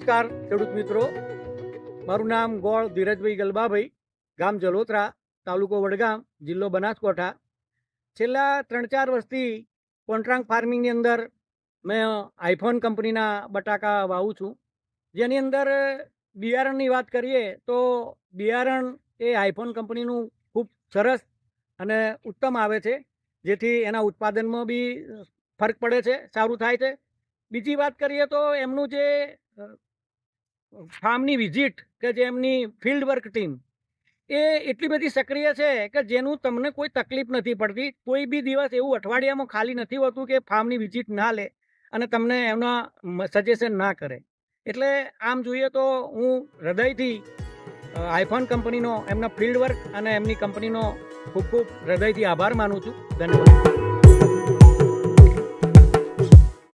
નમસ્કાર ખેડૂત મિત્રો, મારું નામ ગોળ ધીરજભાઈ ગલબાભાઈ, ગામ જલોત્રા, તાલુકો વડગામ, જિલ્લો બનાસકાંઠા. છેલ્લા 3-4 વર્ષથી કોન્ટ્રાક્ટ ફાર્મિંગની અંદર મેં આઈફોન કંપનીના બટાકા વાવું છું. જેની અંદર બિયારણની વાત કરીએ તો બિયારણ એ આઈફોન કંપનીનું ખૂબ સરસ અને ઉત્તમ આવે છે, જેથી એના ઉત્પાદનમાં બી ફરક પડે છે, સારું થાય છે. બીજી વાત કરીએ તો એમનું જે ફાર્મની વિઝિટ કે જે એમની ફિલ્ડ વર્ક ટીમ એ એટલી બધી સક્રિય છે કે જેનું તમને કોઈ તકલીફ નથી પડતી. કોઈ બી દિવસ એવું અઠવાડિયામાં ખાલી નથી હોતું કે ફાર્મની વિઝિટ ના લે અને તમને એમના સજેશન ના કરે. એટલે આમ જોઈએ તો હું હૃદયથી આઈફોન કંપનીનો, એમના ફિલ્ડ વર્ક અને એમની કંપનીનો ખૂબ ખૂબ હૃદયથી આભાર માનું છું. ધન્યવાદ.